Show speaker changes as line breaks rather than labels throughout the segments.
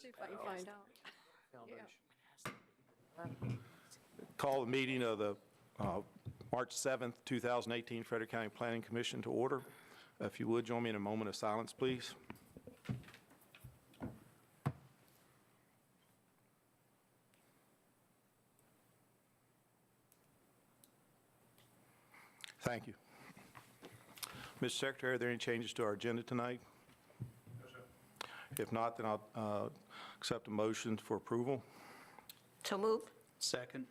See if I can find out.
Call the meeting of the March 7th, 2018 Frederick County Planning Commission to order. If you would, join me in a moment of silence, please. Thank you. Mr. Secretary, are there any changes to our agenda tonight?
No, sir.
If not, then I'll accept a motion for approval.
So moved.
Second.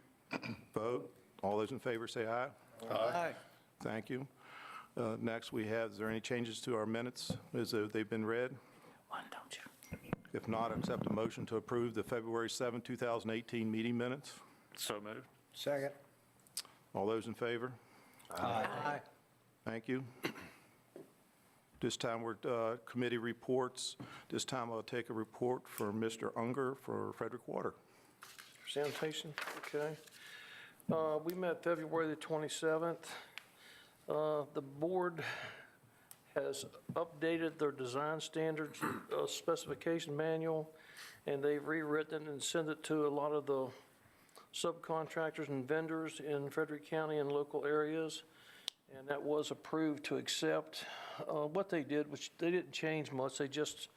Vote. All those in favor say aye.
Aye.
Thank you. Next, we have, is there any changes to our minutes as they've been read?
One, don't you?
If not, accept a motion to approve the February 7, 2018 meeting minutes.
So moved.
Second.
All those in favor?
Aye.
Thank you. This time we're committee reports. This time I'll take a report from Mr. Unger for Frederick Water.
Sanitation, okay. We met February the 27th. The board has updated their design standards specification manual, and they've rewritten and sent it to a lot of the subcontractors and vendors in Frederick County and local areas, and that was approved to accept. What they did, which they didn't change much, they just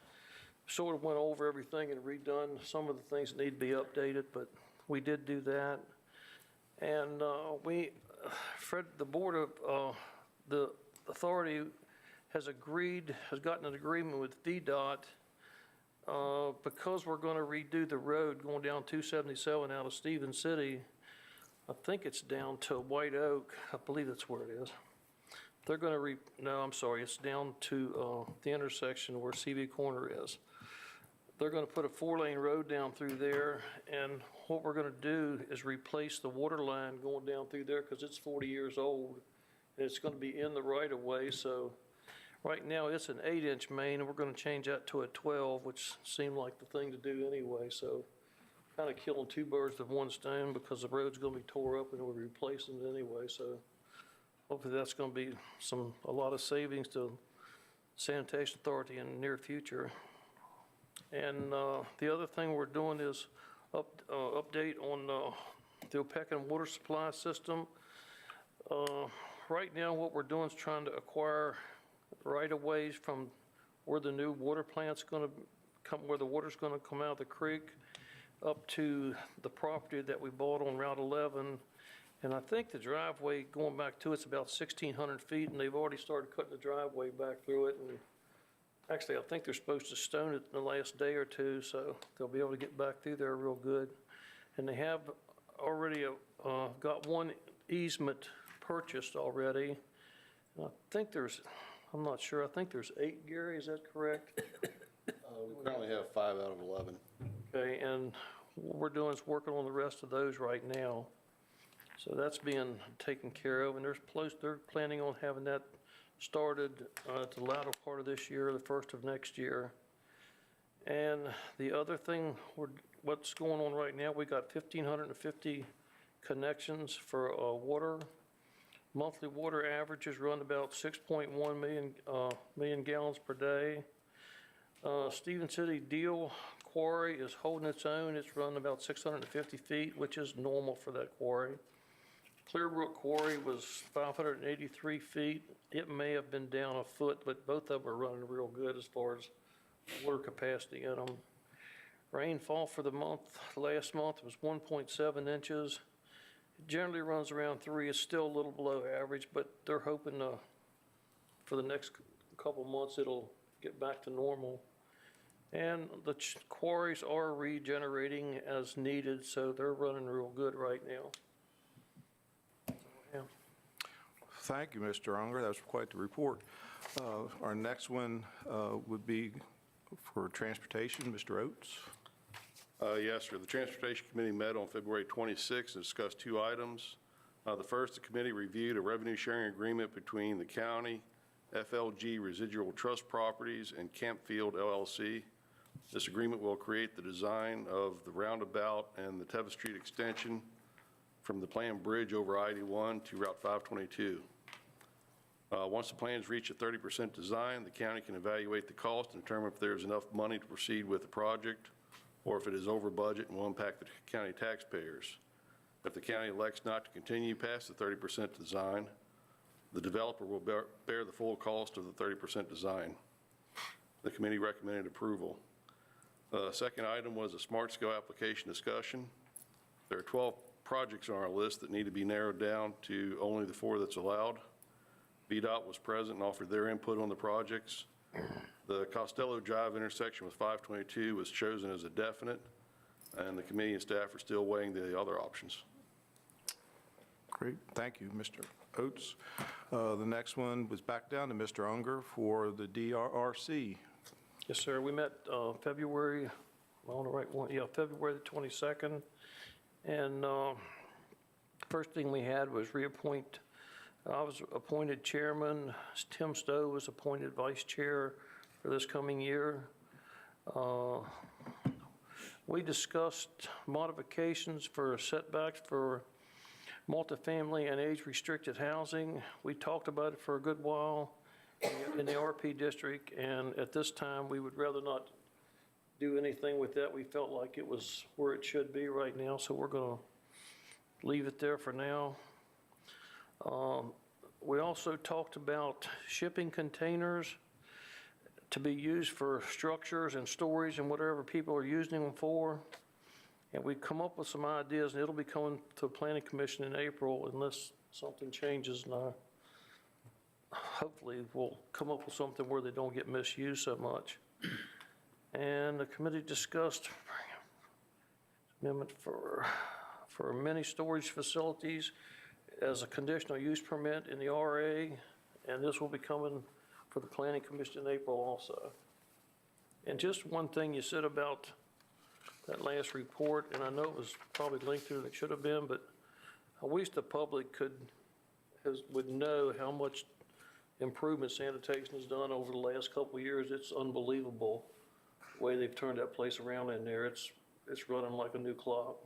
sort of went over everything and redone some of the things that need to be updated, but we did do that. And the board of the authority has gotten an agreement with VDOT because we're going to redo the road going down 277 out of Stevens City. I think it's down to White Oak. I believe that's where it is. They're going to no, I'm sorry, it's down to the intersection where CV Corner is. They're going to put a 4-lane road down through there, and what we're going to do is replace the water line going down through there because it's 40 years old, and it's going to be in the right-of-way. So right now it's an 8-inch main, and we're going to change that to a 12, which seemed like the thing to do anyway. So kind of killing two birds with one stone because the road's going to be tore up and we're replacing it anyway. So hopefully that's going to be a lot of savings to Sanitation Authority in the near future. And the other thing we're doing is update on the Opequon water supply system. Right now what we're doing is trying to acquire right-of-ways from where the new water plant's going to come, where the water's going to come out of the creek up to the property that we bought on Route 11. And I think the driveway going back to it's about 1,600 feet, and they've already started cutting the driveway back through it. And actually, I think they're supposed to stone it in the last day or two, so they'll be able to get back through there real good. And they have already got one easement purchased already. I think I'm not sure, I think there's 8, Gary, is that correct?
We currently have 5 out of 11.
Okay, and what we're doing is working on the rest of those right now. So that's being taken care of, and they're planning on having that started at the latter part of this year, the first of next year. And the other thing, what's going on right now, we got 1,550 connections for water. Monthly water averages run about 6.1 million gallons per day. Stevens City Deal Quarry is holding its own. It's running about 650 feet, which is normal for that quarry. Clearbrook Quarry was 583 feet. It may have been down a foot, but both of them are running real good as far as water capacity in them. Rainfall for the last month was 1.7 inches. It generally runs around 3. It's still a little below average, but they're hoping for the next couple months it'll get back to normal. And the quarries are regenerating as needed, so they're running real good right now. Yeah.
Thank you, Mr. Unger. That was quite the report. Our next one would be for transportation. Mr. Oates.
Yes, sir. The Transportation Committee met on February 26th and discussed 2 items. The first, the committee reviewed a revenue sharing agreement between the county, FLG Residual Trust Properties, and Campfield LLC. This agreement will create the design of the roundabout and the Teva Street extension from the planned bridge over I-81 to Route 522. Once the plans reach a 30% design, the county can evaluate the cost and determine if there's enough money to proceed with the project. or if it is over budget and will impact the county taxpayers. If the county elects not to continue past the 30% design, the developer will bear the full cost of the 30% design. The committee recommended approval. Second item was a smart scale application discussion. There are 12 projects on our list that need to be narrowed down to only the 4 that's allowed. VDOT was present and offered their input on the projects. The Costello Drive intersection with 522 was chosen as a definite, and the committee and staff are still weighing the other options.
Great, thank you, Mr. Oates. The next one was back down to Mr. Unger for the DRRC.
Yes, sir. We met February, am I on the right one? Yeah, February the 22nd. And first thing we had was reappoint. I was appointed chairman. Tim Stowe was appointed vice chair for this coming year. We discussed modifications for setbacks for multifamily and age-restricted housing. We talked about it for a good while in the RP district, and at this time, we would rather not do anything with that. We felt like it was where it should be right now, so we're going to leave it there for now. We also talked about shipping containers to be used for structures and storage and whatever people are using them for. And we come up with some ideas, and it'll be coming to the Planning Commission in April unless something changes. And hopefully we'll come up with something where they don't get misused so much. And the committee discussed amendment for many storage facilities as a conditional use permit in the RA, and this will be coming for the Planning Commission in April also. And just one thing you said about that last report, and I know it was probably lengthier than it should have been, but I wish the public would know how much improvement sanitation has done over the last couple of years. It's unbelievable the way they've turned that place around in there. It's running like a new clock.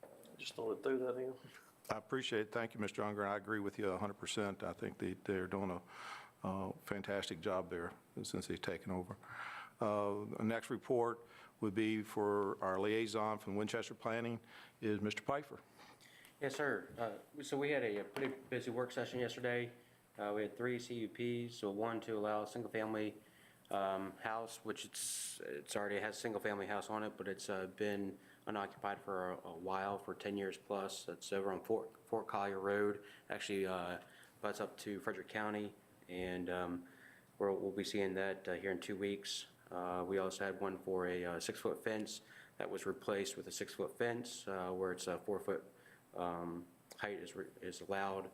I just thought I'd throw that in.
I appreciate it. Thank you, Mr. Unger. I agree with you 100%. I think they're doing a fantastic job there since they've taken over. The next report would be for our liaison from Winchester Planning is Mr. Pfeiffer.
Yes, sir. So we had a pretty busy work session yesterday. We had 3 CUPs, so one to allow a single-family house, which it's already has a single-family house on it, but it's been unoccupied for a while, for 10 years plus. It's over on Fort Collier Road, actually butts up to Frederick County, and we'll be seeing that here in 2 weeks. We also had one for a 6-foot fence that was replaced with a 6-foot fence where it's a 4-foot height is allowed.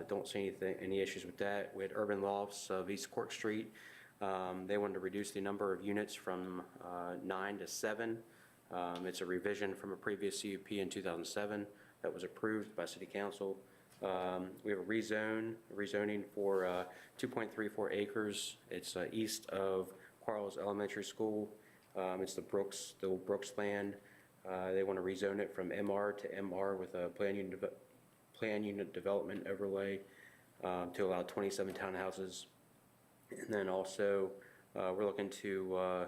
Don't see any issues with that. We had Urban Lofts of East Cork Street. They wanted to reduce the number of units from 9 to 7. It's a revision from a previous CUP in 2007 that was approved by City Council. We have a rezoning for 2.34 acres. It's east of Quarles Elementary School. It's the old Brooks land. They want to rezone it from MR to MR with a plan unit development overlay to allow 27 townhouses. And then also we're looking to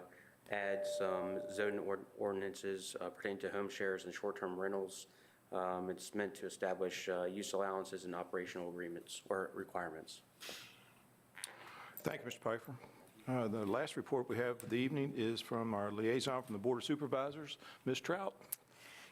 add some zoning ordinances pertaining to home shares and short-term rentals. It's meant to establish use allowances and operational agreements or requirements.
Thank you, Mr. Pfeiffer. The last report we have for the evening is from our liaison from the Board of Supervisors, Ms. Trout.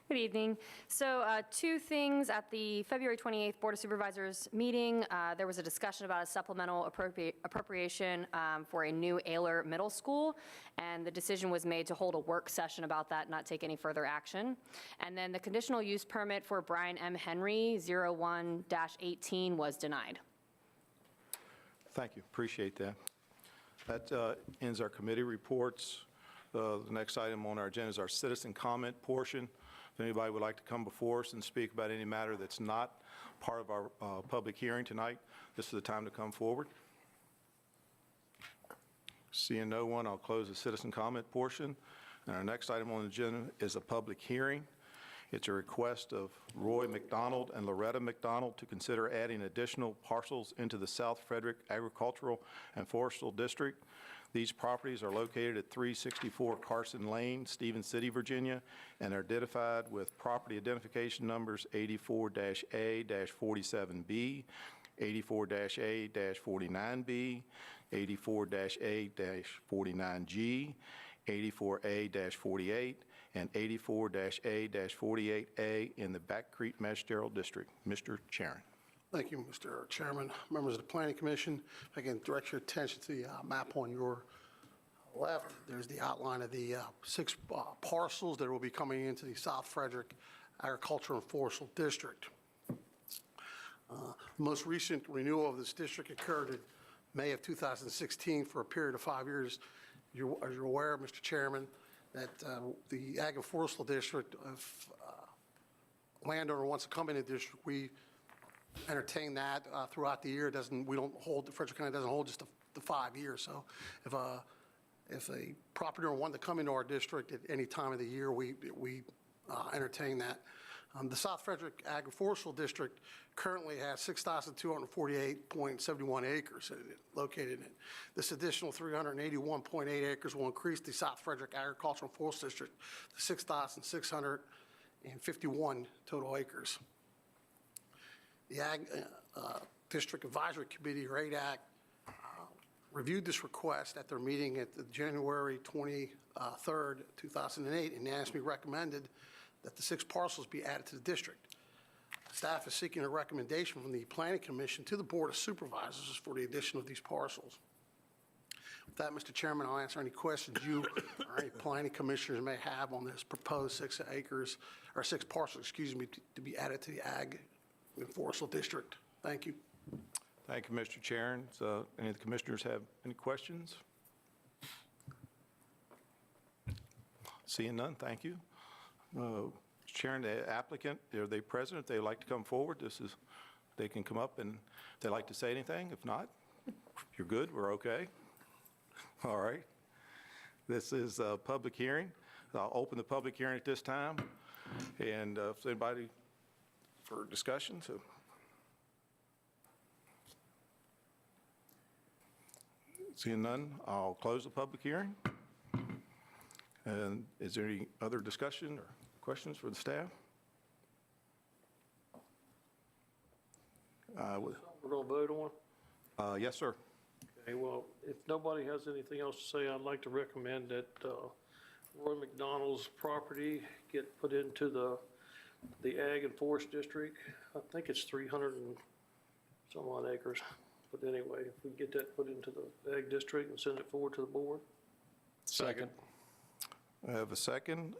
Good evening. So 2 things. At the February 28th Board of Supervisors meeting, there was a discussion about a supplemental appropriation for a new Ayler Middle School, and the decision was made to hold a work session about that, not take any further action. And then the conditional use permit for Brian M. Henry 01-18 was denied.
Thank you, appreciate that. That ends our committee reports. The next item on our agenda is our citizen comment portion. If anybody would like to come before us and speak about any matter that's not part of our public hearing tonight, this is the time to come forward. Seeing no one, I'll close the citizen comment portion. And our next item on the agenda is a public hearing. It's a request of Roy McDonald and Loretta McDonald to consider adding additional parcels into the South Frederick Agricultural and Forestal District. These properties are located at 364 Carson Lane, Stevens City, Virginia, and are identified with property identification numbers 84-A-47B, 84-A-49B, 84-A-49G, 84A-48, and 84-A-48A in the Back Creek Magisterial District. Mr. Chairman.
Thank you, Mr. Chairman. Members of the Planning Commission, if I can direct your attention to the map on your left. There's the outline of the 6 parcels that will be coming into the South Frederick Agricultural and Forestal District. The most recent renewal of this district occurred in May of 2016 for a period of 5 years. As you're aware, Mr. Chairman, that the Ag and Forestal District, if landowner wants to come in the district, we entertain that throughout the year. We don't hold, Frederick County doesn't hold just the 5 years. So if a property owner wanted to come into our district at any time of the year, we entertain that. The South Frederick Agricultural District currently has 6,248.71 acres located in it. This additional 381.8 acres will increase the South Frederick Agricultural and Forest District to 6,651 total acres. The Ag District Advisory Committee, or ADAC, reviewed this request at their meeting at the January 23rd, 2008, and unanimously recommended that the 6 parcels be added to the district. Staff is seeking a recommendation from the Planning Commission to the Board of Supervisors for the addition of these parcels. With that, Mr. Chairman, I'll answer any questions you or any planning commissioners may have on this proposed 6 acres, or 6 parcels, excuse me, to be added to the Ag and Forestal District. Thank you.
Thank you, Mr. Chairman. Any of the commissioners have any questions? Seeing none, thank you. Mr. Chairman, the applicant, are they present? If they'd like to come forward, they can come up, and if they'd like to say anything. If not, you're good, we're okay. All right. This is a public hearing. I'll open the public hearing at this time, and if anybody for discussion, so. Seeing none, I'll close the public hearing. And is there any other discussion or questions for the staff?
We're going to vote on?
Yes, sir.
Okay, well, if nobody has anything else to say, I'd like to recommend that Roy McDonald's property get put into the Ag and Forest District. I think it's 300 and some odd acres. But anyway, if we get that put into the Ag District and send it forward to the board.
Second.
I have a second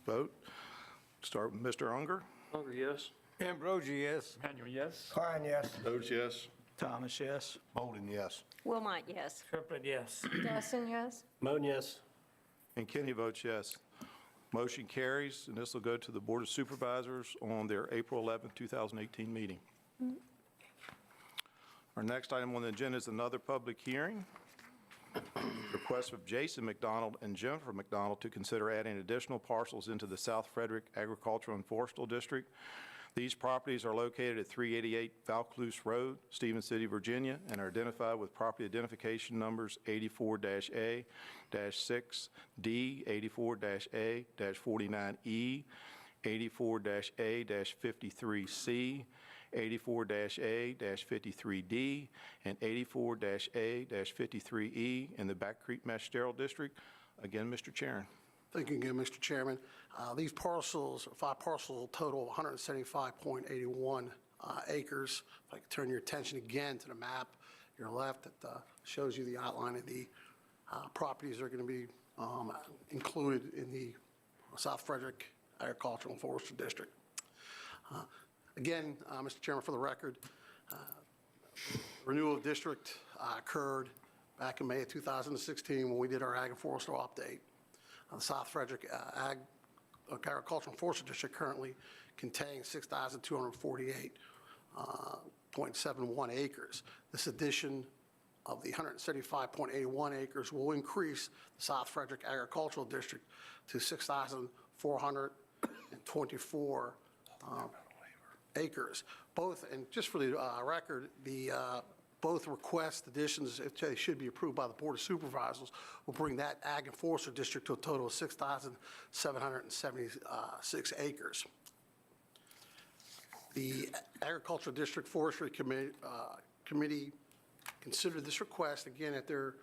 vote. Start with Mr. Unger.
Unger, yes.
Ambrosi, yes.
Manuel, yes.
Klein, yes.
Rhodes, yes.
Thomas, yes.
Bolden, yes.
Wilmot, yes.
Triplett, yes.
Dawson, yes.
Moan, yes.
And Kenny votes yes. Motion carries, and this will go to the Board of Supervisors on their April 11, 2018 meeting. Our next item on the agenda is another public hearing. Request of Jason McDonald and Jennifer McDonald to consider adding additional parcels into the South Frederick Agricultural and Forestal District. These properties are located at 388 Vaucluse Road, Stevens City, Virginia, and are identified with property identification numbers 84-A-6D, 84-A-49E, 84-A-53C, 84-A-53D, and 84-A-53E in the Back Creek Magisterial District. Again, Mr. Chairman.
Thank you again, Mr. Chairman. These parcels, 5 parcels, total of 175.81 acres. If I could turn your attention again to the map, your left, that shows you the outline of the properties that are going to be included in the South Frederick Agricultural and Forestry District. Again, Mr. Chairman, for the record, renewal of district occurred back in May of 2016 when we did our Ag and Forestry update. The South Frederick Agricultural and Forestry District currently contains 6,248.71 acres. This addition of the 175.81 acres will increase the South Frederick Agricultural District to 6,420 24 acres. Both, and just for the record, both request additions, if they should be approved by the Board of Supervisors, will bring that Ag and Forestry District to a total of 6,776 acres. The Agricultural District Forestry Committee considered this request again at their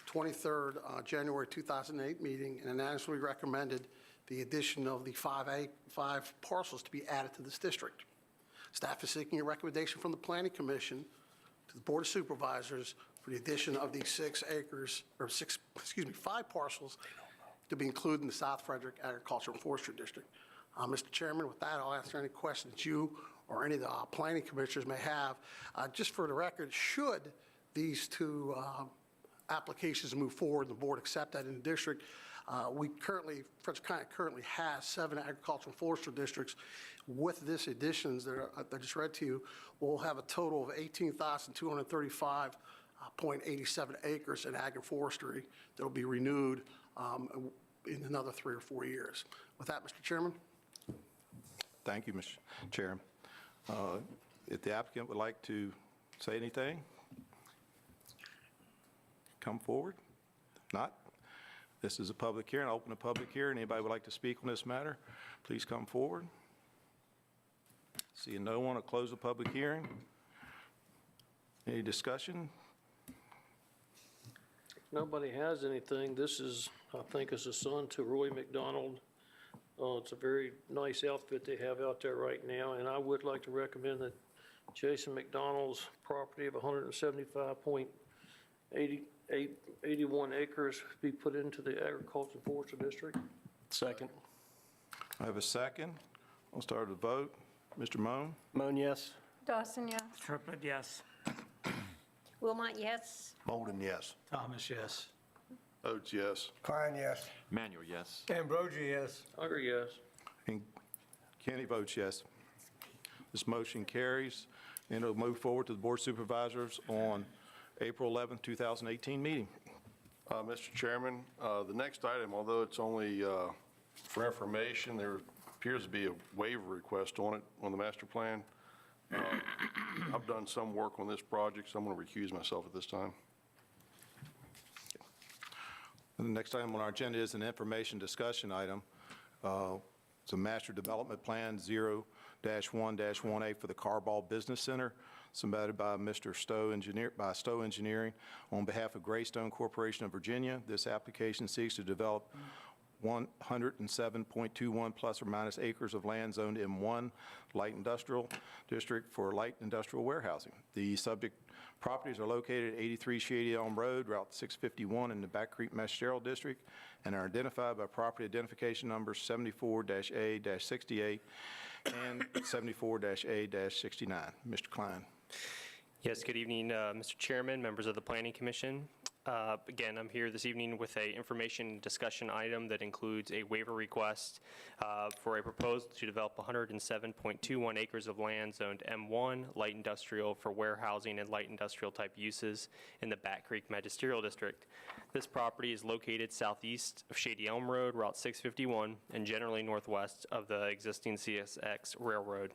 23rd January 2008 meeting and unanimously recommended the addition of the five parcels to be added to this district. Staff is seeking a recommendation from the Planning Commission to the Board of Supervisors for the addition of these 5 parcels to be included in the South Frederick Agricultural and Forestry District. Mr. Chairman, with that, I'll answer any questions you or any of the planning commissioners may have. Just for the record, should these 2 applications move forward and the board accept that in the district, Frederick County currently has 7 agricultural and forestry districts. With this additions that I just read to you, we'll have a total of 18,235.87 acres in ag and forestry that will be renewed in another 3 or 4 years. With that, Mr. Chairman.
Thank you, Mr. Chairman. If the applicant would like to say anything, come forward. If not, this is a public hearing. I'll open a public hearing. Anybody would like to speak on this matter, please come forward. Seeing no one, I'll close the public hearing. Any discussion?
If nobody has anything, this is, I think, is a son to Roy McDonald. It's a very nice outfit they have out there right now, and I would like to recommend that Jason McDonald's property of 175.81 acres be put into the Agricultural and Forestry District.
Second.
I have a second. I'll start the vote. Mr. Moan?
Moan, yes.
Dawson, yes.
Triplett, yes.
Wilmot, yes.
Bolden, yes.
Thomas, yes.
Oates, yes.
Klein, yes.
Manuel, yes.
Ambrosi, yes.
Augur, yes.
And Kenny votes yes. This motion carries, and it'll move forward to the Board of Supervisors on April 11, 2018 meeting.
Mr. Chairman, the next item, although it's only for information, there appears to be a waiver request on it, on the master plan. I've done some work on this project, so I'm going to recuse myself at this time.
And the next item on our agenda is an information discussion item. It's a master development plan 0-1-1A for the Carball Business Center, submitted by Mr. Stowe Engineering on behalf of Greystone Corporation of Virginia. This application seeks to develop 107.21 plus or minus acres of land zoned M1 Light Industrial District for light industrial warehousing. The subject properties are located at 83 Shady Elm Road, Route 651 in the Back Creek Magisterial District, and are identified by property identification numbers 74-A-68 and 74-A-69. Mr. Klein.
Yes, good evening, Mr. Chairman, members of the Planning Commission. Again, I'm here this evening with a information discussion item that includes a waiver request for a proposal to develop 107.21 acres of land zoned M1 light industrial for warehousing and light industrial type uses in the Back Creek Magisterial District. This property is located southeast of Shady Elm Road, Route 651, and generally northwest of the existing CSX Railroad.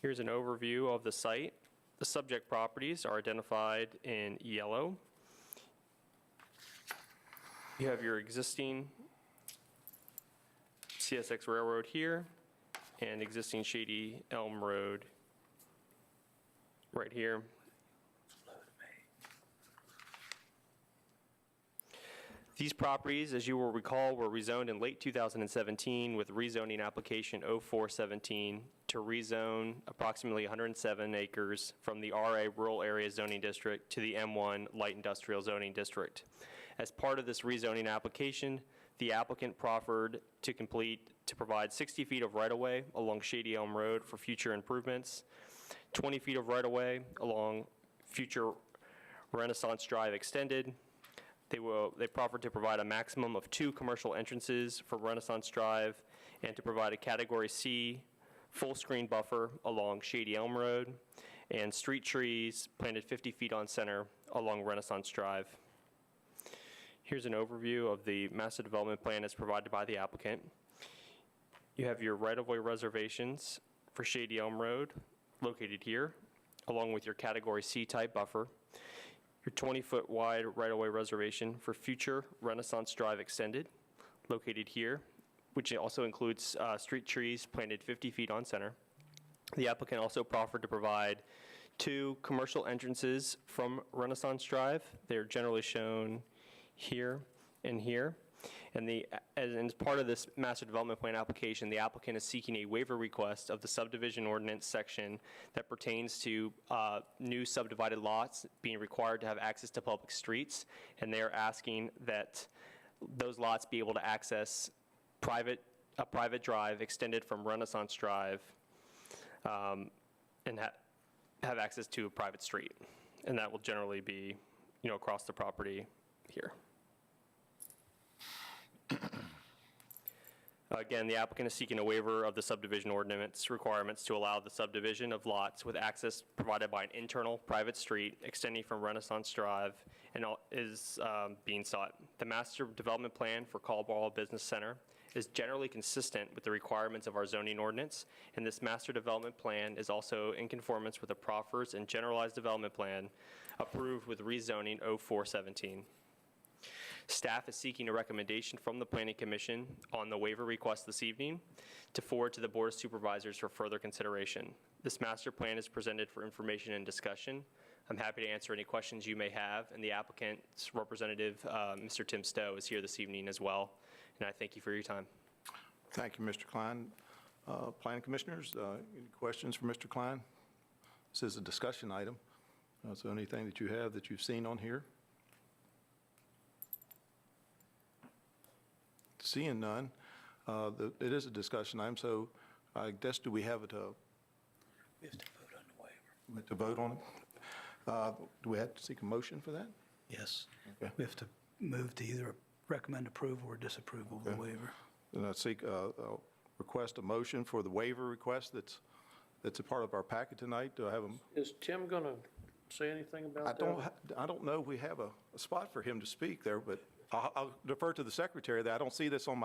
Here's an overview of the site. The subject properties are identified in yellow. You have your existing CSX Railroad here and existing Shady Elm Road right here. These properties, as you will recall, were rezoned in late 2017 with rezoning application 0417 to rezone approximately 107 acres from the RA Rural Area Zoning District to the M1 Light Industrial Zoning District. As part of this rezoning application, the applicant proffered to provide 60 feet of right-of-way along Shady Elm Road for future improvements, 20 feet of right-of-way along future Renaissance Drive extended. They proffered to provide a maximum of 2 commercial entrances for Renaissance Drive and to provide a Category C full screen buffer along Shady Elm Road and street trees planted 50 feet on center along Renaissance Drive. Here's an overview of the master development plan as provided by the applicant. You have your right-of-way reservations for Shady Elm Road, located here, along with your Category C type buffer. Your 20-foot wide right-of-way reservation for future Renaissance Drive Extended, located here, which also includes street trees planted 50 feet on center. The applicant also proffered to provide 2 commercial entrances from Renaissance Drive. They're generally shown here and here. And as part of this master development plan application, the applicant is seeking a waiver request of the subdivision ordinance section that pertains to new subdivided lots being required to have access to public streets. And they are asking that those lots be able to access a private drive extended from Renaissance Drive and have access to a private street. And that will generally be, across the property here. Again, the applicant is seeking a waiver of the subdivision ordinance requirements to allow the subdivision of lots with access provided by an internal private street extending from Renaissance Drive and is being sought. The master development plan for Caldwell Business Center is generally consistent with the requirements of our zoning ordinance, and this master development plan is also in conformance with the proffers and generalized development plan approved with rezoning 0417. Staff is seeking a recommendation from the Planning Commission on the waiver request this evening to forward to the Board of Supervisors for further consideration. This master plan is presented for information and discussion. I'm happy to answer any questions you may have, and the applicant's representative, Mr. Tim Stowe, is here this evening as well, and I thank you for your time.
Thank you, Mr. Klein. Planning Commissioners, any questions for Mr. Klein? This is a discussion item. So anything that you have that you've seen on here? Seeing none, it is a discussion item, so I guess do we have it?
We have to vote on the waiver.
We have to vote on it? Do we have to seek a motion for that?
Yes.
Okay.
We have to move to either recommend approval or disapproval of the
Okay.
waiver.
Then I seek, request a motion for the waiver request that's a part of our packet tonight. Do I have a?
Is Tim going to say anything about that?
I don't know if we have a spot for him to speak there, but I'll defer to the secretary that I don't see this on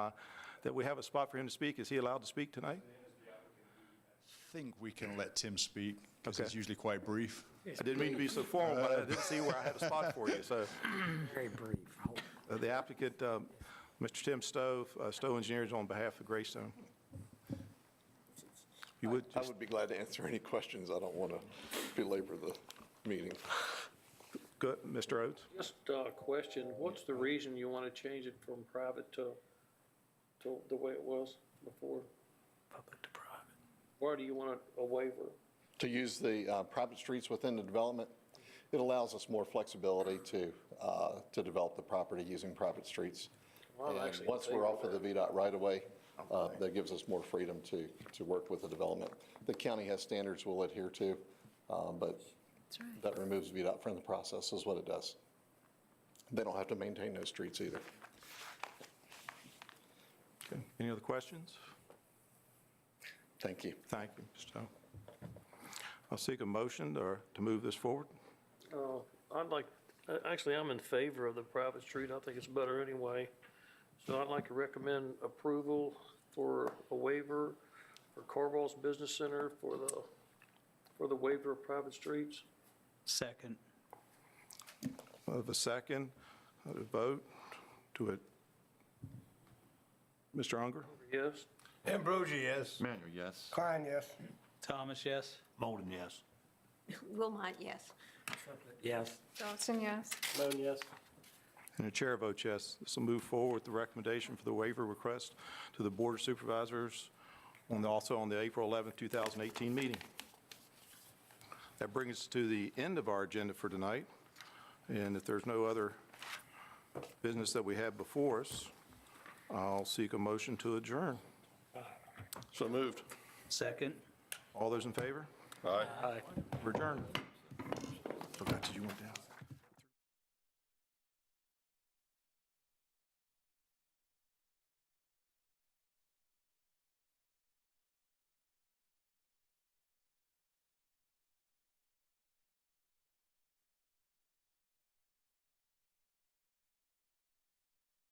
that we have a spot for him to speak. Is he allowed to speak tonight?
I think we can let Tim speak, because
Okay.
it's usually quite brief.
I didn't mean to be so formal, but I didn't see where I had a spot for you, so.
Very brief.
The applicant, Mr. Tim Stowe, Stowe Engineers on behalf of Greystone. You would
I
just,
would be glad to answer any questions. I don't want to belabor the meeting.
good, Mr. Rhodes?
Just a question, what's the reason you want to change it from private to the way it was before?
Public to private.
Why do you want a waiver?
To use the private streets within the development, it allows us more flexibility to develop the property using private streets.
Well, I'm
And
actually in
once we're
favor
off
of
of the VDOT right-of-way, that gives us more freedom to work with the development. The county has standards we'll adhere to, but that removes VDOT from the process is what it does. They don't have to maintain those streets either.
Okay. Any other questions?
Thank you.
Thank you, Mr. Stowe. I'll seek a motion to move this forward.
Actually, I'm in favor of the private street. I think it's better anyway. So I'd like to recommend approval for a waiver for Corvallis Business Center for the waiver of private streets.
Second.
I have a second. A vote to it. Mr. Unger?
Yes?
Ambrosi, yes.
Manuel, yes.
Klein, yes. Thomas, yes. Molden, yes.
Wilmot, yes.
Yes.
Dawson, yes.
Moan, yes.
And the chair votes yes. This will move forward with the recommendation for the waiver request to the Board of Supervisors also on the April 11, 2018 meeting. That brings us to the end of our agenda for tonight. And if there's no other business that we have before us, I'll seek a motion to adjourn.
So moved.
Second.
All those in favor?
Aye.
Aye.
We're adjourned. Forgot, did you want that?